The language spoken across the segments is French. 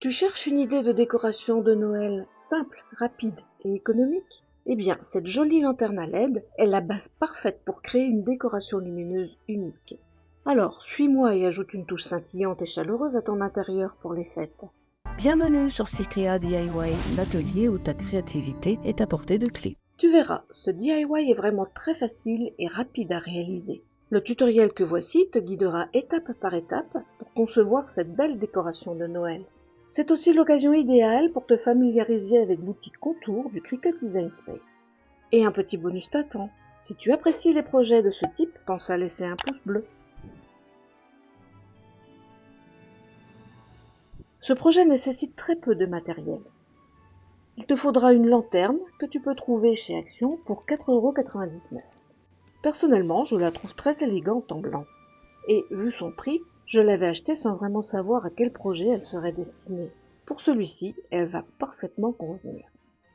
Tu cherches une idée de décoration de Noël simple, rapide et économique? Eh bien, cette jolie lanterne à LED est la base parfaite pour créer une décoration lumineuse unique. Alors, suis-moi et ajoute une touche scintillante et chaleureuse à ton intérieur pour les fêtes. Bienvenue sur Cycrea DIY, l'atelier où ta créativité est à portée de clé. Tu verras, ce DIY est vraiment très facile et rapide à réaliser. Le tutoriel que voici te guidera étape par étape pour concevoir cette belle décoration de Noël. C'est aussi l'occasion idéale pour te familiariser avec l'outil Contour du Cricut Design Space. Et un petit bonus t'attend. Si tu apprécies les projets de ce type, pense à laisser un pouce bleu. Ce projet nécessite très peu de matériel. Il te faudra une lanterne que tu peux trouver chez Action pour 4,99 €. Personnellement, je la trouve très élégante en blanc. Et vu son prix, je l'avais achetée sans vraiment savoir à quel projet elle serait destinée. Pour celui-ci, elle va parfaitement convenir.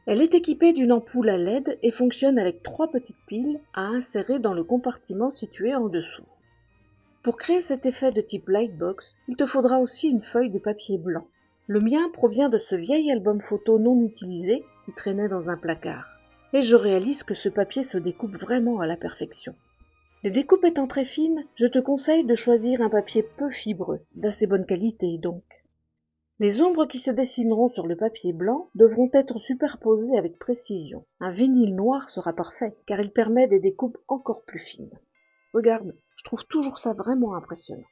Elle est équipée d'une ampoule à LED et fonctionne avec 3 petites piles à insérer dans le compartiment situé en dessous. Pour créer cet effet de type Lightbox, il te faudra aussi une feuille de papier blanc. Le mien provient de ce vieil album photo non utilisé qui traînait dans un placard. Et je réalise que ce papier se découpe vraiment à la perfection. Les découpes étant très fines, je te conseille de choisir un papier peu fibreux, d'assez bonne qualité donc. Les ombres qui se dessineront sur le papier blanc devront être superposées avec précision. Un vinyle noir sera parfait, car il permet des découpes encore plus fines. Regarde, je trouve toujours ça vraiment impressionnant.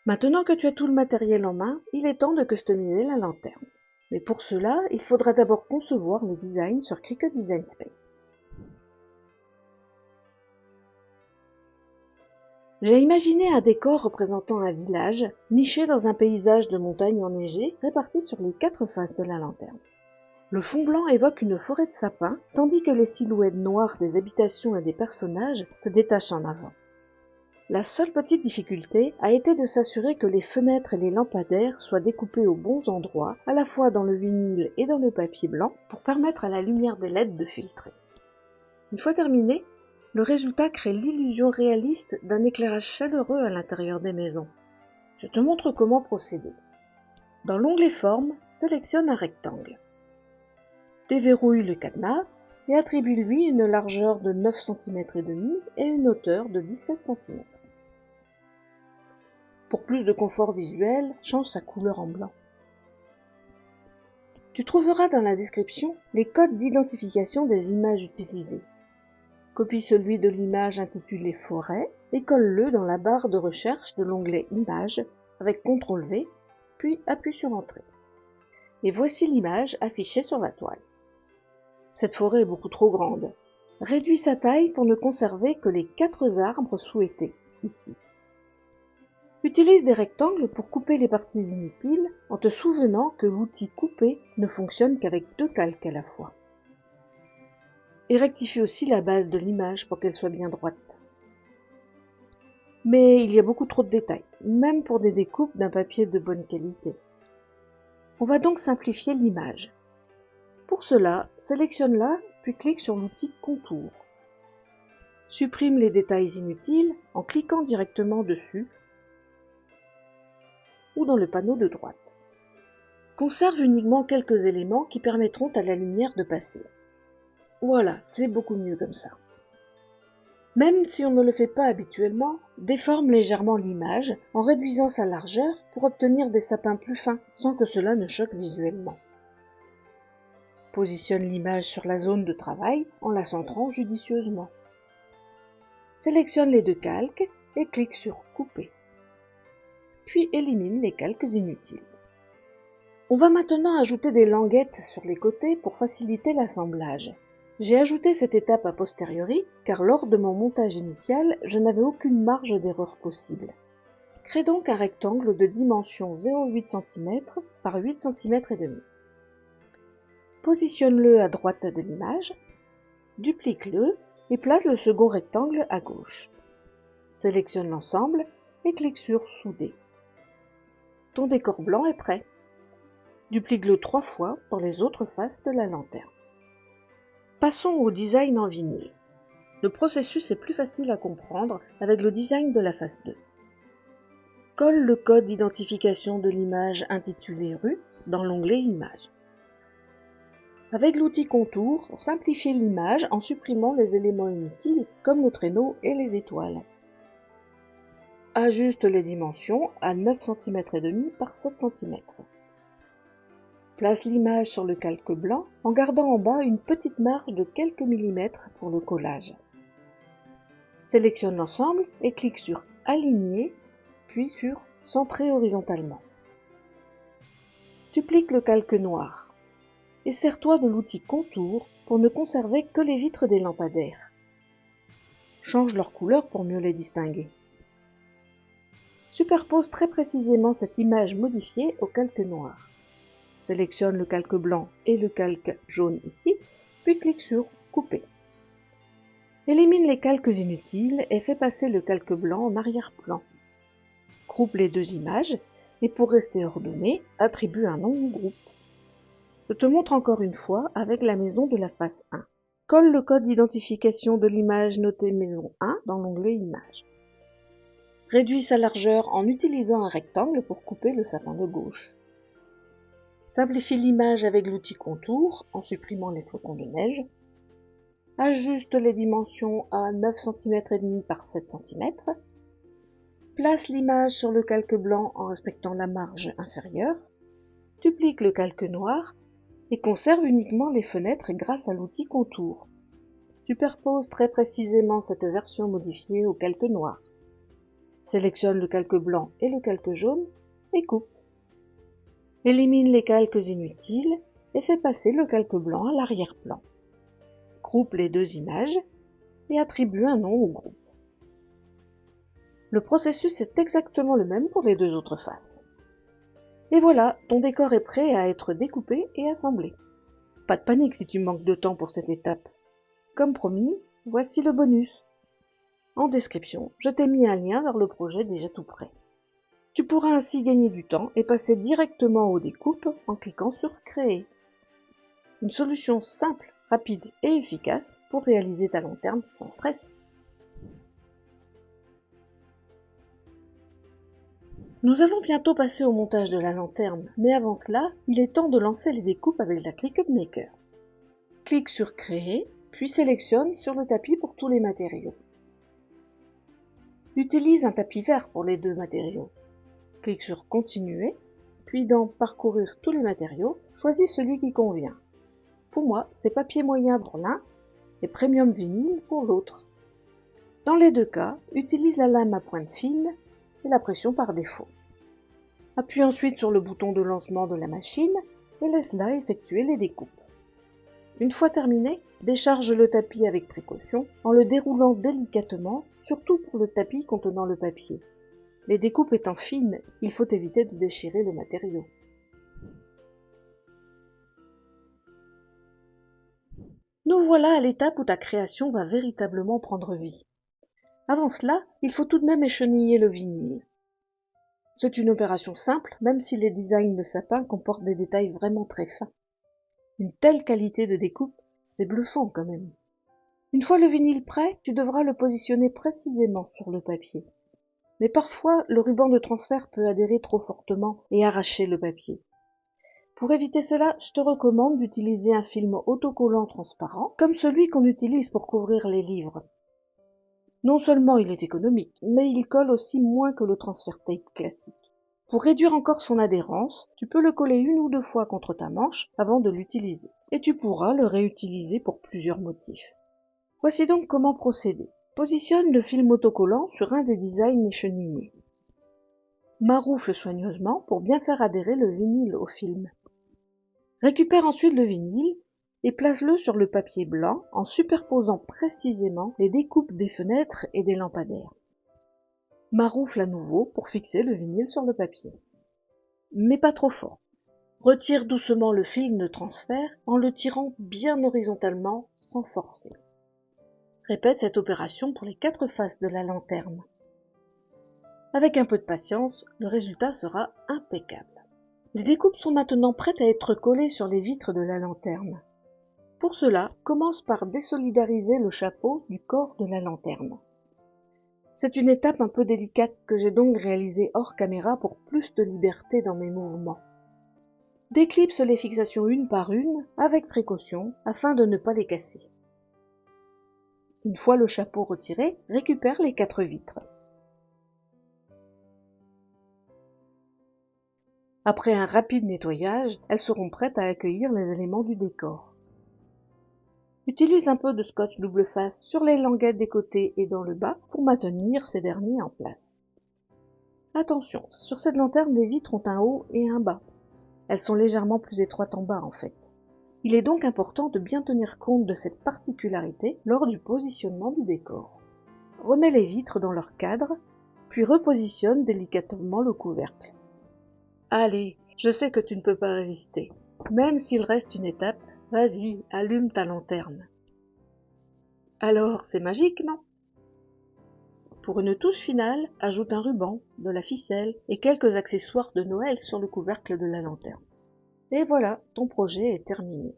Maintenant que tu as tout le matériel en main, il est temps de customiser la lanterne. Mais pour cela, il faudra d'abord concevoir les designs sur Cricut Design Space. J'ai imaginé un décor représentant un village, niché dans un paysage de montagnes enneigées, réparti sur les 4 faces de la lanterne. Le fond blanc évoque une forêt de sapins, tandis que les silhouettes noires des habitations et des personnages se détachent en avant. La seule petite difficulté a été de s'assurer que les fenêtres et les lampadaires soient découpés aux bons endroits, à la fois dans le vinyle et dans le papier blanc, pour permettre à la lumière des LED de filtrer. Une fois terminé, le résultat crée l'illusion réaliste d'un éclairage chaleureux à l'intérieur des maisons. Je te montre comment procéder. Dans l'onglet Forme, sélectionne un rectangle. Déverrouille le cadenas et attribue-lui une largeur de 9,5 cm et une hauteur de 17 cm. Pour plus de confort visuel, change sa couleur en blanc. Tu trouveras dans la description les codes d'identification des images utilisées. Copie celui de l'image intitulée Forêt et colle-le dans la barre de recherche de l'onglet Images avec CTRL-V, puis appuie sur Entrée. Et voici l'image affichée sur la toile. Cette forêt est beaucoup trop grande. Réduis sa taille pour ne conserver que les 4 arbres souhaités, ici. Utilise des rectangles pour couper les parties inutiles en te souvenant que l'outil Couper ne fonctionne qu'avec 2 calques à la fois. Et rectifie aussi la base de l'image pour qu'elle soit bien droite. Mais il y a beaucoup trop de détails, même pour des découpes d'un papier de bonne qualité. On va donc simplifier l'image. Pour cela, sélectionne-la, puis clique sur l'outil Contour. Supprime les détails inutiles en cliquant directement dessus ou dans le panneau de droite. Conserve uniquement quelques éléments qui permettront à la lumière de passer. Voilà, c'est beaucoup mieux comme ça. Même si on ne le fait pas habituellement, déforme légèrement l'image en réduisant sa largeur pour obtenir des sapins plus fins, sans que cela ne choque visuellement. Positionne l'image sur la zone de travail en la centrant judicieusement. Sélectionne les 2 calques et clique sur Couper. Puis élimine les calques inutiles. On va maintenant ajouter des languettes sur les côtés pour faciliter l'assemblage. J'ai ajouté cette étape a posteriori car lors de mon montage initial, je n'avais aucune marge d'erreur possible. Crée donc un rectangle de dimension 0,8 cm par 8 cm et demi. Positionne-le à droite de l'image, duplique-le et place le second rectangle à gauche. Sélectionne l'ensemble et clique sur Souder. Ton décor blanc est prêt. Duplique-le 3 fois pour les autres faces de la lanterne. Passons au design en vinyle. Le processus est plus facile à comprendre avec le design de la face 2. Colle le code d'identification de l'image intitulée Rue dans l'onglet Images. Avec l'outil Contour, simplifiez l'image en supprimant les éléments inutiles comme le traîneau et les étoiles. Ajuste les dimensions à 9,5 cm par 7 cm. Place l'image sur le calque blanc en gardant en bas une petite marge de quelques millimètres pour le collage. Sélectionne l'ensemble et clique sur Aligner, puis sur Centrer horizontalement. Duplique le calque noir et sers-toi de l'outil Contour pour ne conserver que les vitres des lampadaires. Change leur couleur pour mieux les distinguer. Superpose très précisément cette image modifiée au calque noir. Sélectionne le calque blanc et le calque jaune ici, puis clique sur Couper. Élimine les calques inutiles et fais passer le calque blanc en arrière-plan. Groupe les deux images et pour rester ordonné, attribue un nom au groupe. Je te montre encore une fois avec la maison de la face 1. Colle le code d'identification de l'image noté maison 1 dans l'onglet Images. Réduis sa largeur en utilisant un rectangle pour couper le sapin de gauche. Simplifie l'image avec l'outil Contour en supprimant les flocons de neige. Ajuste les dimensions à 9,5 cm par 7 cm. Place l'image sur le calque blanc en respectant la marge inférieure. Duplique le calque noir et conserve uniquement les fenêtres grâce à l'outil Contour. Superpose très précisément cette version modifiée au calque noir. Sélectionne le calque blanc et le calque jaune et coupe. Élimine les calques inutiles et fais passer le calque blanc à l'arrière-plan. Groupe les deux images et attribue un nom au groupe. Le processus est exactement le même pour les deux autres faces. Et voilà, ton décor est prêt à être découpé et assemblé. Pas de panique si tu manques de temps pour cette étape. Comme promis, voici le bonus. En description, je t'ai mis un lien vers le projet déjà tout prêt. Tu pourras ainsi gagner du temps et passer directement aux découpes en cliquant sur Créer. Une solution simple, rapide et efficace pour réaliser ta lanterne sans stress. Nous allons bientôt passer au montage de la lanterne, mais avant cela, il est temps de lancer les découpes avec la Cricut Maker. Clique sur Créer, puis sélectionne sur le tapis pour tous les matériaux. Utilise un tapis vert pour les deux matériaux. Clique sur Continuer, puis dans Parcourir tous les matériaux, choisis celui qui convient. Pour moi, c'est papier moyen pour l'un et premium vinyle pour l'autre. Dans les deux cas, utilise la lame à pointe fine et la pression par défaut. Appuie ensuite sur le bouton de lancement de la machine et laisse-la effectuer les découpes. Une fois terminé, décharge le tapis avec précaution en le déroulant délicatement, surtout pour le tapis contenant le papier. Les découpes étant fines, il faut éviter de déchirer le matériau. Nous voilà à l'étape où ta création va véritablement prendre vie. Avant cela, il faut tout de même écheniller le vinyle. C'est une opération simple, même si les designs de sapin comportent des détails vraiment très fins. Une telle qualité de découpe, c'est bluffant quand même. Une fois le vinyle prêt, tu devras le positionner précisément sur le papier. Mais parfois, le ruban de transfert peut adhérer trop fortement et arracher le papier. Pour éviter cela, je te recommande d'utiliser un film autocollant transparent, comme celui qu'on utilise pour couvrir les livres. Non seulement il est économique, mais il colle aussi moins que le transfert tape classique. Pour réduire encore son adhérence, tu peux le coller une ou deux fois contre ta manche avant de l'utiliser, et tu pourras le réutiliser pour plusieurs motifs. Voici donc comment procéder. Positionne le film autocollant sur un des designs échenillés. Maroufle soigneusement pour bien faire adhérer le vinyle au film. Récupère ensuite le vinyle et place-le sur le papier blanc en superposant précisément les découpes des fenêtres et des lampadaires. Maroufle à nouveau pour fixer le vinyle sur le papier. Mais pas trop fort. Retire doucement le film de transfert en le tirant bien horizontalement sans forcer. Répète cette opération pour les 4 faces de la lanterne. Avec un peu de patience, le résultat sera impeccable. Les découpes sont maintenant prêtes à être collées sur les vitres de la lanterne. Pour cela, commence par désolidariser le chapeau du corps de la lanterne. C'est une étape un peu délicate que j'ai donc réalisée hors caméra pour plus de liberté dans mes mouvements. Déclipse les fixations une par une, avec précaution, afin de ne pas les casser. Une fois le chapeau retiré, récupère les 4 vitres. Après un rapide nettoyage, elles seront prêtes à accueillir les éléments du décor. Utilise un peu de scotch double face sur les languettes des côtés et dans le bas pour maintenir ces derniers en place. Attention, sur cette lanterne, les vitres ont un haut et un bas. Elles sont légèrement plus étroites en bas en fait. Il est donc important de bien tenir compte de cette particularité lors du positionnement du décor. Remets les vitres dans leur cadre, puis repositionne délicatement le couvercle. Allez, je sais que tu ne peux pas résister. Même s'il reste une étape, vas-y, allume ta lanterne. Alors, c'est magique, non? Pour une touche finale, ajoute un ruban, de la ficelle et quelques accessoires de Noël sur le couvercle de la lanterne. Et voilà, ton projet est terminé.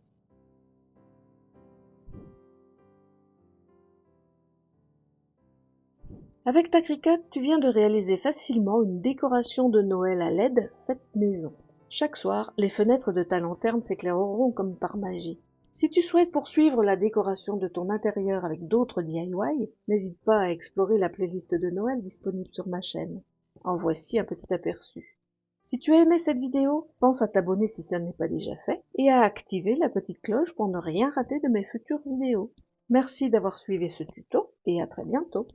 Avec ta Cricut, tu viens de réaliser facilement une décoration de Noël à LED faite maison. Chaque soir, les fenêtres de ta lanterne s'éclaireront comme par magie. Si tu souhaites poursuivre la décoration de ton intérieur avec d'autres DIY, n'hésite pas à explorer la playlist de Noël disponible sur ma chaîne. En voici un petit aperçu. Si tu as aimé cette vidéo, pense à t'abonner si ça n'est pas déjà fait et à activer la petite cloche pour ne rien rater de mes futures vidéos. Merci d'avoir suivi ce tuto et à très bientôt.